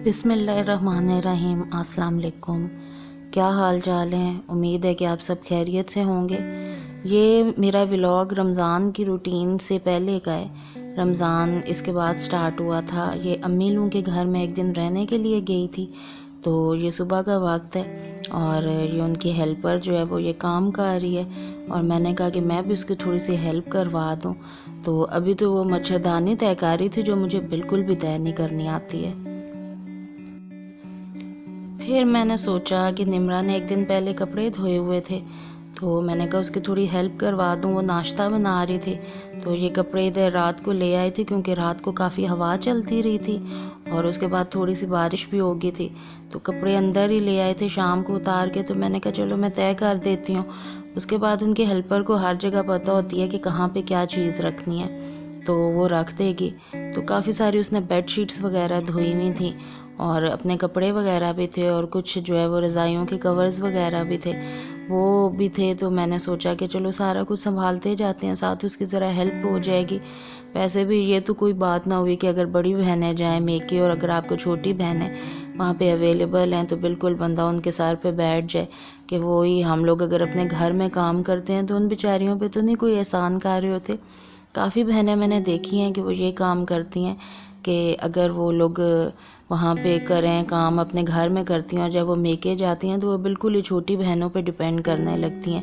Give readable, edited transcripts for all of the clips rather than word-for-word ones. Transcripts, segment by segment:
बिस्मिल्लाहिर्रहमानिर्रहीम। अस्सलाम वालेकुम। क्या हाल चाल हैं? उम्मीद है कि आप सब खैरियत से होंगे। ये मेरा व्लॉग रमज़ान की रूटीन से पहले का है। रमज़ान इसके बाद स्टार्ट हुआ था। ये अम्मी लोगों के घर में एक दिन रहने के लिए गई थी, तो ये सुबह का वक्त है और ये उनकी हेल्पर जो है वो ये काम कर रही है और मैंने कहा कि मैं भी उसकी थोड़ी सी हेल्प करवा दूँ। तो अभी तो वो मच्छरदानी तय कर रही थी जो मुझे बिल्कुल भी तय नहीं करनी आती है। फिर मैंने सोचा कि निम्रा ने एक दिन पहले कपड़े धोए हुए थे, तो मैंने कहा उसकी थोड़ी हेल्प करवा दूँ। वो नाश्ता बना रही थी, तो ये कपड़े इधर रात को ले आई थी क्योंकि रात को काफ़ी हवा चलती रही थी और उसके बाद थोड़ी सी बारिश भी हो गई थी, तो कपड़े अंदर ही ले आए थे शाम को उतार के। तो मैंने कहा चलो मैं तय कर देती हूँ। उसके बाद उनके हेल्पर को हर जगह पता होती है कि कहाँ पे क्या चीज़ रखनी है, तो वो रख देगी। तो काफ़ी सारी उसने बेड शीट्स वगैरह धोई हुई थी और अपने कपड़े वगैरह भी थे और कुछ जो है वो रज़ाइयों के कवर्स वगैरह भी थे, वो भी थे। तो मैंने सोचा कि चलो सारा कुछ संभालते जाते हैं, साथ उसकी ज़रा हेल्प हो जाएगी। वैसे भी ये तो कोई बात ना हुई कि अगर बड़ी बहनें जाएँ मेके और अगर आपको छोटी बहनें वहाँ पे अवेलेबल हैं तो बिल्कुल बंदा उनके सर पे बैठ जाए कि वो ही हम लोग अगर अपने घर में काम करते हैं तो उन बेचारियों पे तो नहीं कोई एहसान कार्य होते। काफ़ी बहनें मैंने देखी हैं कि वो ये काम करती हैं कि अगर वो लोग वहाँ पे करें काम अपने घर में करती हैं और जब वो मेके जाती हैं तो वो बिल्कुल ही छोटी बहनों पे डिपेंड करने लगती हैं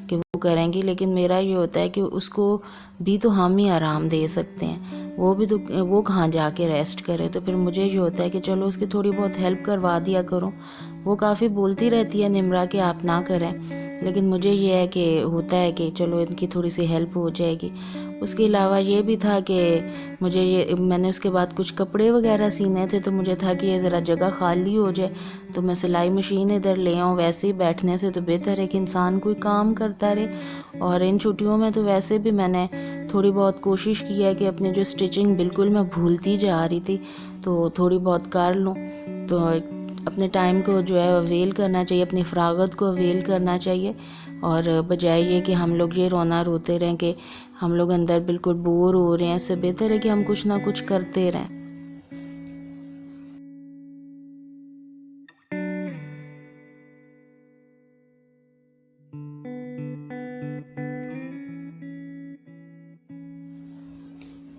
कि वो करेंगी। लेकिन मेरा ये होता है कि उसको भी तो हम ही आराम दे सकते हैं, वो भी तो वो कहाँ जाके रेस्ट करे। तो फिर मुझे ये होता है कि चलो उसकी थोड़ी बहुत हेल्प करवा दिया करो। वो काफ़ी बोलती रहती है निम्रा कि आप ना करें, लेकिन मुझे ये है कि होता है कि चलो इनकी थोड़ी सी हेल्प हो जाएगी। उसके अलावा ये भी था कि मुझे ये मैंने उसके बाद कुछ कपड़े वगैरह सीने थे, तो मुझे था कि ये ज़रा जगह खाली हो जाए तो मैं सिलाई मशीन इधर ले आऊँ। वैसे ही बैठने से तो बेहतर है कि इंसान कोई काम करता रहे। और इन छुट्टियों में तो वैसे भी मैंने थोड़ी बहुत कोशिश की है कि अपनी जो स्टिचिंग बिल्कुल मैं भूलती जा रही थी तो थोड़ी बहुत कर लूँ। तो अपने टाइम को जो है अवेल करना चाहिए, अपनी फ़रागत को अवेल करना चाहिए और बजाय ये कि हम लोग ये रोना रोते रहें कि हम लोग अंदर बिल्कुल बोर हो रहे हैं, इससे बेहतर है कि हम कुछ ना कुछ करते रहें।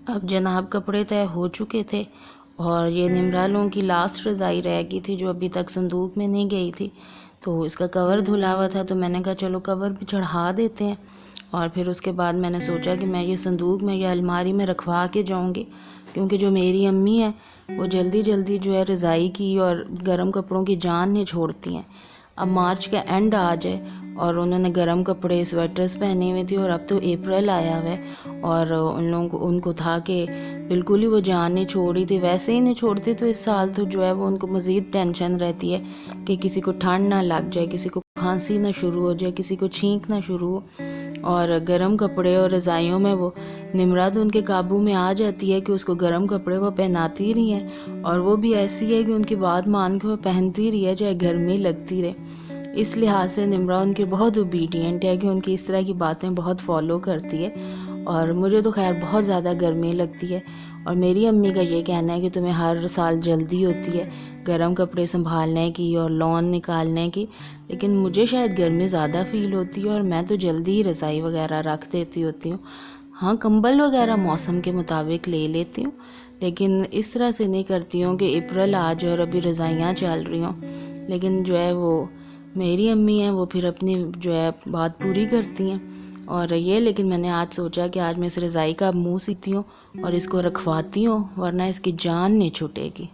अब जनाब कपड़े तय हो चुके थे और ये निमरालों की लास्ट रज़ाई रह गई थी जो अभी तक संदूक में नहीं गई थी, तो इसका कवर धुला हुआ था। तो मैंने कहा चलो कवर भी चढ़ा देते हैं और फिर उसके बाद मैंने सोचा कि मैं ये संदूक में या अलमारी में रखवा के जाऊंगी, क्योंकि जो मेरी अम्मी है वो जल्दी जल्दी जो है रज़ाई की और गर्म कपड़ों की जान नहीं छोड़ती हैं। अब मार्च का एंड आ जाए और उन्होंने गर्म कपड़े स्वेटर्स पहने हुए थे और अब तो अप्रैल आया हुआ है और उन लोगों को उनको था कि बिल्कुल ही वो जान नहीं छोड़ी थी। वैसे ही नहीं छोड़ती तो इस साल तो जो है वो उनको मज़ीद टेंशन रहती है कि किसी को ठंड ना लग जाए, किसी को खांसी ना शुरू हो जाए, किसी को छींक ना शुरू हो। और गर्म कपड़े और रज़ाइयों में वो निमरा तो उनके काबू में आ जाती है कि उसको गर्म कपड़े वो पहनाती रही हैं और वो भी ऐसी है कि उनकी बात मान के वो पहनती रही है चाहे गर्मी लगती रहे। इस लिहाज से निम्रा उनकी बहुत ओबीडियंट है कि उनकी इस तरह की बातें बहुत फॉलो करती है। और मुझे तो खैर बहुत ज़्यादा गर्मी लगती है और मेरी अम्मी का ये कहना है कि तुम्हें हर साल जल्दी होती है गर्म कपड़े संभालने की और लॉन निकालने की, लेकिन मुझे शायद गर्मी ज़्यादा फ़ील होती है और मैं तो जल्दी ही रज़ाई वगैरह रख देती होती हूँ। हाँ, कंबल वगैरह मौसम के मुताबिक ले लेती हूँ, लेकिन इस तरह से नहीं करती हूँ कि अप्रैल आज और अभी रज़ाइयाँ चल रही हों। लेकिन जो है वो मेरी अम्मी हैं वो फिर अपनी जो है बात पूरी करती हैं और ये। लेकिन मैंने आज सोचा कि आज मैं इस रज़ाई का मुंह सीती हूँ और इसको रखवाती हूँ, वरना इसकी जान नहीं छूटेगी।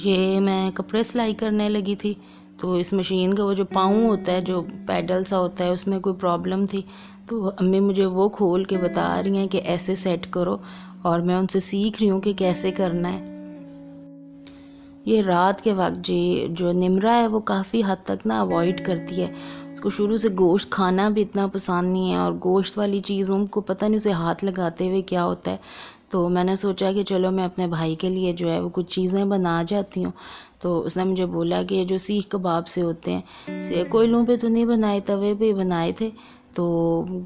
ये मैं कपड़े सिलाई करने लगी थी तो इस मशीन का वो जो पाँव होता है, जो पैडल सा होता है, उसमें कोई प्रॉब्लम थी। तो अम्मी मुझे वो खोल के बता रही हैं कि ऐसे सेट करो और मैं उनसे सीख रही हूँ कि कैसे करना है। ये रात के वक्त जी जो निम्रा है वो काफ़ी हद तक ना अवॉइड करती है। उसको शुरू से गोश्त खाना भी इतना पसंद नहीं है और गोश्त वाली चीज़ों को पता नहीं उसे हाथ लगाते हुए क्या होता है। तो मैंने सोचा कि चलो मैं अपने भाई के लिए जो है वो कुछ चीज़ें बना जाती हूँ। तो उसने मुझे बोला कि ये जो सीख कबाब से होते हैं, से कोयलों पे तो नहीं बनाए, तवे पे बनाए थे। तो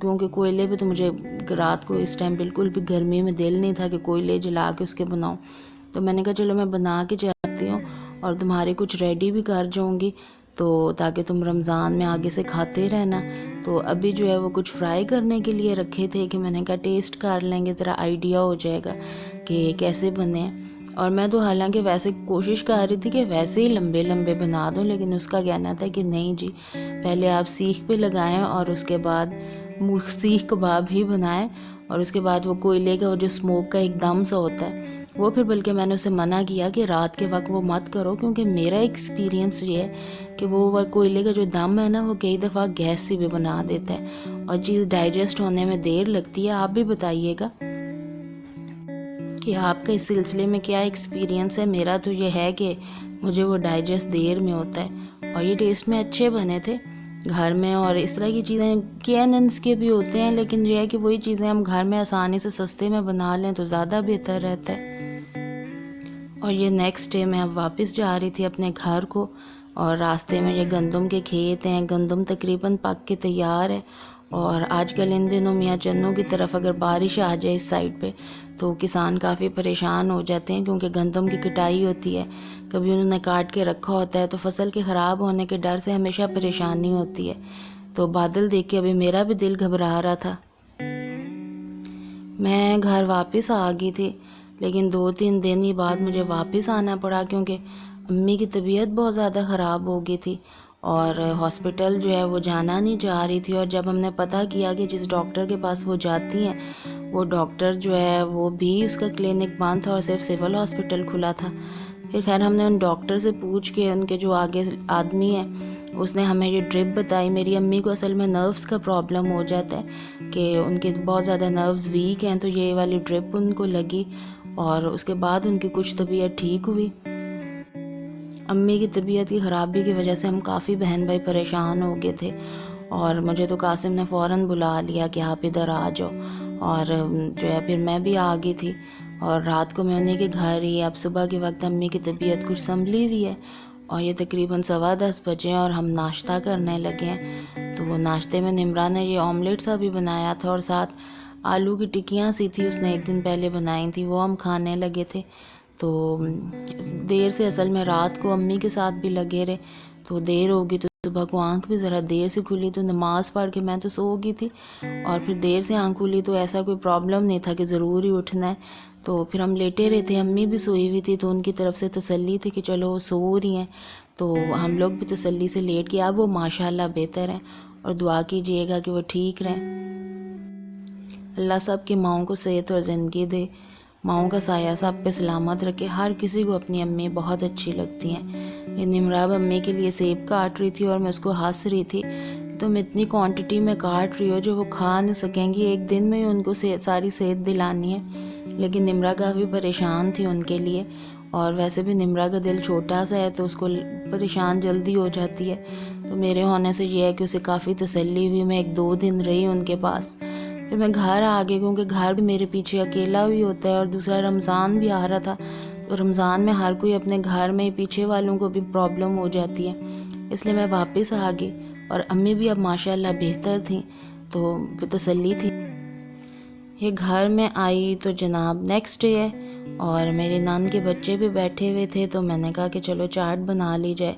क्योंकि कोयले पे तो मुझे रात को इस टाइम बिल्कुल भी गर्मी में दिल नहीं था कि कोयले जला के उसके बनाऊँ। तो मैंने कहा चलो मैं बना के जाती हूँ और तुम्हारे कुछ रेडी भी कर जाऊँगी, तो ताकि तुम रमज़ान में आगे से खाते रहना। तो अभी जो है वो कुछ फ्राई करने के लिए रखे थे कि मैंने कहा टेस्ट कर लेंगे, ज़रा आइडिया हो जाएगा कि कैसे बने हैं। और मैं तो हालांकि वैसे कोशिश कर रही थी कि वैसे ही लंबे लंबे बना दूं, लेकिन उसका कहना था कि नहीं जी, पहले आप सीख पे लगाएं और उसके बाद सीख कबाब ही बनाएं, और उसके बाद वो कोयले का वो जो स्मोक का एक दम सा होता है वो, फिर बल्कि मैंने उसे मना किया कि रात के वक्त वो मत करो, क्योंकि मेरा एक्सपीरियंस ये है कि वो कोयले का जो दम है ना, वो कई दफ़ा गैस से भी बना देता है और चीज़ डाइजेस्ट होने में देर लगती है। आप भी बताइएगा कि आपका इस सिलसिले में क्या एक्सपीरियंस है। मेरा तो ये है कि मुझे वो डाइजेस्ट देर में होता है, और ये टेस्ट में अच्छे बने थे घर में। और इस तरह की चीज़ें KNNs के भी होते हैं, लेकिन ये है कि वही चीज़ें हम घर में आसानी से सस्ते में बना लें तो ज़्यादा बेहतर रहता है। और ये नेक्स्ट डे मैं अब वापस जा रही थी अपने घर को, और रास्ते में ये गंदम के खेत हैं, गंदम तकरीबन पक के तैयार है। और आजकल इन दिनों मियाँ चन्नू की तरफ अगर बारिश आ जाए इस साइड पे, तो किसान काफ़ी परेशान हो जाते हैं, क्योंकि गंदम की कटाई होती है, कभी उन्होंने काट के रखा होता है, तो फसल के ख़राब होने के डर से हमेशा परेशानी होती है। तो बादल देख के अभी मेरा भी दिल घबरा रहा था। मैं घर वापस आ गई थी, लेकिन 2-3 दिन ही बाद मुझे वापस आना पड़ा, क्योंकि अम्मी की तबीयत बहुत ज़्यादा ख़राब हो गई थी और हॉस्पिटल जो है वो जाना नहीं चाह रही थी। और जब हमने पता किया कि जिस डॉक्टर के पास वो जाती हैं, वो डॉक्टर जो है वो भी, उसका क्लिनिक बंद था और सिर्फ सिविल हॉस्पिटल खुला था। फिर खैर हमने उन डॉक्टर से पूछ के, उनके जो आगे आदमी है, उसने हमें ये ड्रिप बताई। मेरी अम्मी को असल में नर्व्स का प्रॉब्लम हो जाता है कि उनके बहुत ज़्यादा नर्व्स वीक हैं, तो ये वाली ड्रिप उनको लगी और उसके बाद उनकी कुछ तबीयत ठीक हुई। अम्मी की तबीयत की ख़राबी की वजह से हम काफ़ी बहन भाई परेशान हो गए थे, और मुझे तो कासिम ने फ़ौरन बुला लिया कि आप इधर आ जाओ। और जो है फिर मैं भी आ गई थी, और रात को मैं उन्हीं के घर ही। अब सुबह के वक्त अम्मी की तबीयत कुछ संभली हुई है, और ये तकरीबन 10:15 बजे और हम नाश्ता करने लगे हैं। तो वो नाश्ते में निम्रा ने ये ऑमलेट सा भी बनाया था, और साथ आलू की टिक्कियाँ सी थी, उसने एक दिन पहले बनाई थी, वो हम खाने लगे थे। तो देर से, असल में रात को अम्मी के साथ भी लगे रहे, तो देर हो गई। तो सुबह को आंख भी ज़रा देर से खुली, तो नमाज़ पढ़ के मैं तो सो गई थी, और फिर देर से आंख खुली, तो ऐसा कोई प्रॉब्लम नहीं था कि ज़रूर ही उठना है। तो फिर हम लेटे रहे थे, अम्मी भी सोई हुई थी, तो उनकी तरफ से तसल्ली थी कि चलो वो सो रही हैं, तो हम लोग भी तसल्ली से लेट गए। अब वो माशाल्लाह बेहतर हैं, और दुआ कीजिएगा कि वो ठीक रहें। अल्लाह सब की माओं को सेहत और ज़िंदगी दे, माओं का साया सब पे सलामत रखे। हर किसी को अपनी अम्मी बहुत अच्छी लगती हैं। ये निमराब अम्मी के लिए सेब काट रही थी, और मैं उसको हंस रही थी कि तुम इतनी क्वांटिटी में काट रही हो जो वो खा नहीं सकेंगी, एक दिन में ही उनको सारी सेहत दिलानी है। लेकिन निमरा काफ़ी परेशान थी उनके लिए, और वैसे भी निमरा का दिल छोटा सा है, तो उसको परेशान जल्दी हो जाती है। तो मेरे होने से ये है कि उसे काफ़ी तसल्ली हुई। मैं 1-2 दिन रही उनके पास, फिर मैं घर आ गई, क्योंकि घर भी मेरे पीछे अकेला भी होता है, और दूसरा रमज़ान भी आ रहा था। तो रमज़ान में हर कोई अपने घर में, पीछे वालों को भी प्रॉब्लम हो जाती है, इसलिए मैं वापस आ गई। और अम्मी भी अब माशाल्लाह बेहतर थी, तो तसल्ली थी। ये घर में आई तो जनाब नेक्स्ट डे है, और मेरे नान के बच्चे भी बैठे हुए थे, तो मैंने कहा कि चलो चाट बना ली जाए।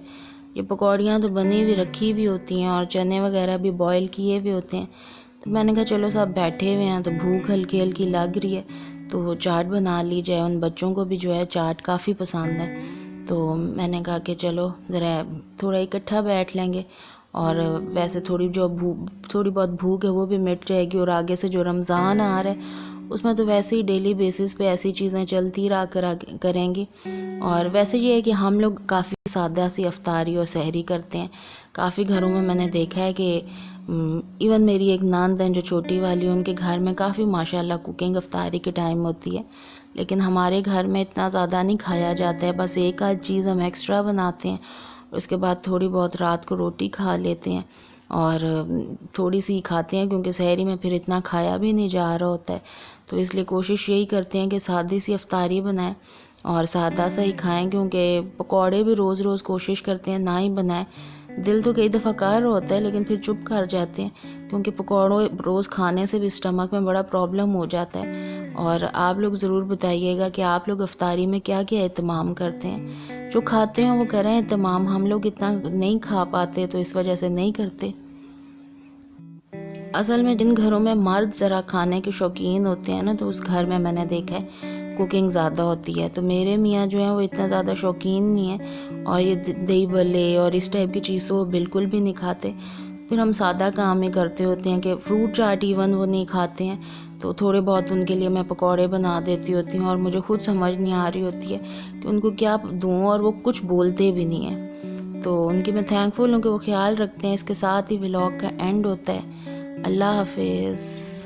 ये पकौड़ियाँ तो बनी हुई रखी हुई होती हैं, और चने वगैरह भी बॉयल किए हुए होते हैं, तो मैंने कहा चलो सब बैठे हुए हैं तो भूख हल्की हल्की लग रही है, तो चाट बना ली जाए। उन बच्चों को भी जो है चाट काफ़ी पसंद है, तो मैंने कहा कि चलो ज़रा थोड़ा इकट्ठा बैठ लेंगे, और वैसे थोड़ी बहुत भूख है वो भी मिट जाएगी। और आगे से जो रमज़ान आ रहा है उसमें तो वैसे ही डेली बेसिस पे ऐसी चीज़ें चलती रहा करेंगी। और वैसे ये है कि हम लोग काफ़ी सादा सी अफ्तारी और सहरी करते हैं। काफ़ी घरों में मैंने देखा है कि इवन मेरी एक नंद है जो छोटी वाली, उनके घर में काफ़ी माशाल्लाह कुकिंग अफ्तारी के टाइम होती है, लेकिन हमारे घर में इतना ज़्यादा नहीं खाया जाता है। बस एक आध चीज़ हम एक्स्ट्रा बनाते हैं, उसके बाद थोड़ी बहुत रात को रोटी खा लेते हैं, और थोड़ी सी खाते हैं, क्योंकि सहरी में फिर इतना खाया भी नहीं जा रहा होता है। तो इसलिए कोशिश यही करते हैं कि सादी सी अफ्तारी बनाएं और सादा सा ही खाएं, क्योंकि पकौड़े भी रोज़ रोज़ कोशिश करते हैं ना ही बनाएं। दिल तो कई दफ़ा कर होता है, लेकिन फिर चुप कर जाते हैं, क्योंकि पकौड़ों रोज़ खाने से भी स्टमक में बड़ा प्रॉब्लम हो जाता है। और आप लोग ज़रूर बताइएगा कि आप लोग इफ्तारी में क्या क्या एहतमाम करते हैं। जो खाते हैं वो करें एहतमाम, हम लोग इतना नहीं खा पाते तो इस वजह से नहीं करते। असल में जिन घरों में मर्द ज़रा खाने के शौकीन होते हैं ना, तो उस घर में मैंने देखा है कुकिंग ज़्यादा होती है। तो मेरे मियाँ जो हैं वो इतना ज़्यादा शौकीन नहीं है, और ये दही भल्ले और इस टाइप की चीज़ों वो बिल्कुल भी नहीं खाते। फिर हम सादा काम ही करते होते हैं कि फ्रूट चाट इवन वो नहीं खाते हैं, तो थोड़े बहुत उनके लिए मैं पकौड़े बना देती होती हूँ, और मुझे खुद समझ नहीं आ रही होती है कि उनको क्या दूँ, और वो कुछ बोलते भी नहीं हैं। तो उनकी मैं थैंकफुल हूँ कि वो ख्याल रखते हैं। इसके साथ ही व्लॉग का एंड होता है। अल्लाह हाफिज़।